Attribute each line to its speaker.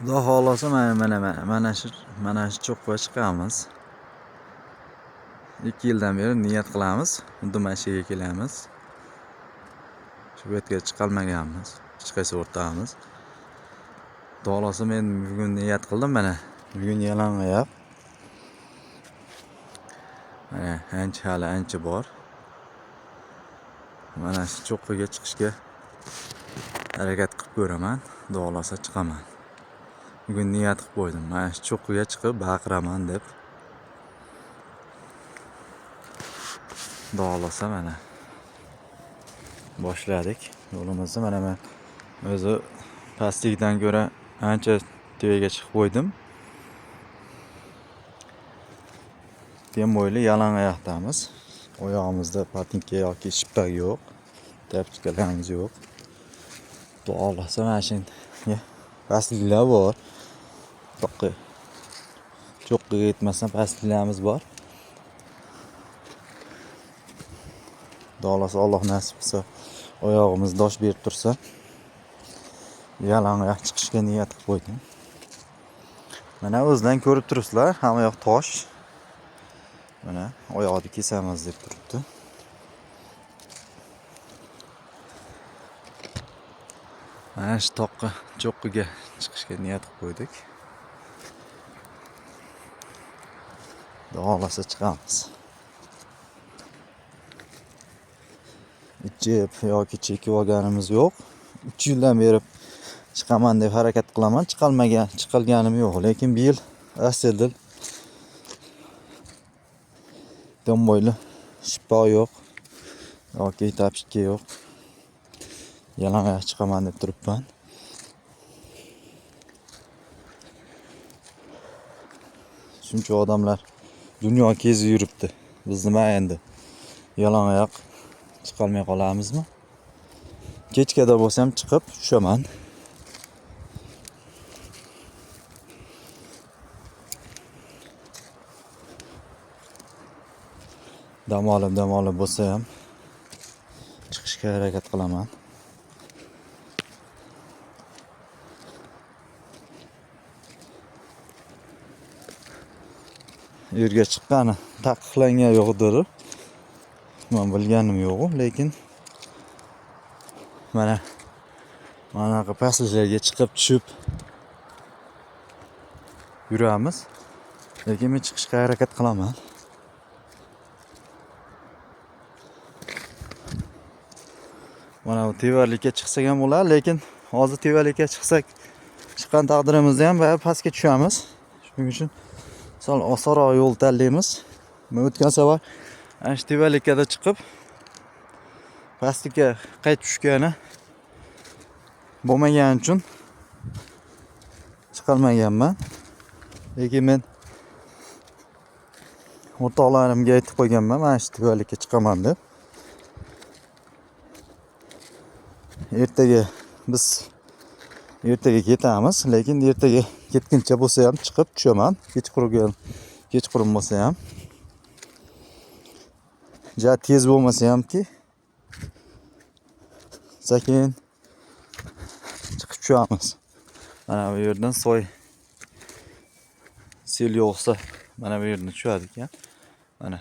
Speaker 1: Xudo xohlasa mana shu cho'qqiga chiqamiz. 2 yildan beri niyat qilamiz. Xuddi mana shu yerga kelamiz. Shu yerga chiqolmaganmiz. Hech qaysi o'rtamiz. Xudo xohlasa men bugun niyat qildim mana. Bugun yalang oyoq. Mana ancha bor. Mana shu cho'qqiga chiqishga harakat qilib ko'raman. Xudo xohlasa chiqaman. Bugun niyat qilib qo'ydim. Mana shu cho'qqiga chiqib baqiraman deb. Xudo xohlasa mana boshladik yo'limizni. Mana men o'zi pastlikdan ko'ra ancha tevaga chiqib qo'ydim. Tem bo'yli yalang oyoqdamiz. Oyog'imizda patinka yoki shippak yo'q. Tapchikalarimiz yo'q. Xudo xohlasa mana shunga pastliklar bor. Cho'qqiga yetmasdan pastliklarimiz bor. Xudo xohlasa Alloh nasib qilsa oyog'imiz dosh berib tursa yalang oyoq chiqishga niyat qilib qo'ydim. Mana o'zidan ko'rib turibsizlar, hamma yoq tosh. Mana oyoqni kesamiz deb turibdi. Mana shu cho'qqiga chiqishga niyat qilib qo'ydik. Xudo xohlasa chiqamiz. Ichib yoki chekib olganimiz yo'q. 3 yildan beri chiqaman deb harakat qilaman. Chiqilganim yo'q, lekin bu yil aslida tem bo'yli shippak yo'q yoki tapchika yo'q. Yalang oyoq chiqaman deb turibman. Shuncha odamlar dunyo kezib yuribdi. Biz nima endi? Yalang oyoq chiqolmay qolamizmi? Kechkada bo'lsa ham chiqib tushaman. Dam olib bo'lsa ham chiqishga harakat qilaman. Yerga chiqqani taqiqlangan yo'qdir. Men bilganim yo'q, lekin mana bunaqa pastliklarga chiqib tushib yuramiz. Lekin men chiqishga harakat qilaman. Mana bu tevalikka chiqsak ham bo'lar, lekin hozir tevalikka chiqqan taqdirimizda ham baribir pastga tushamiz. Shuning uchun sal osonroq yo'l tanlaymiz. Men o'tgan safar ana shu tevalikka chiqib pastlikka qaytib tushgani bo'lmagani uchun chiqolmaganman. Lekin men o'rtoqlarimga aytib qo'yganman, mana shu tevalikka chiqaman deb. Ertaga ketamiz, lekin ertaga ketguncha bo'lsa ham chiqib tushaman. Kechqurun bo'lsa ham. Ja tez bo'lmasa hamki sekin chiqib tushamiz. Mana bu yerdan sel yog'sa mana bu yerdan tushadi ekan. Mana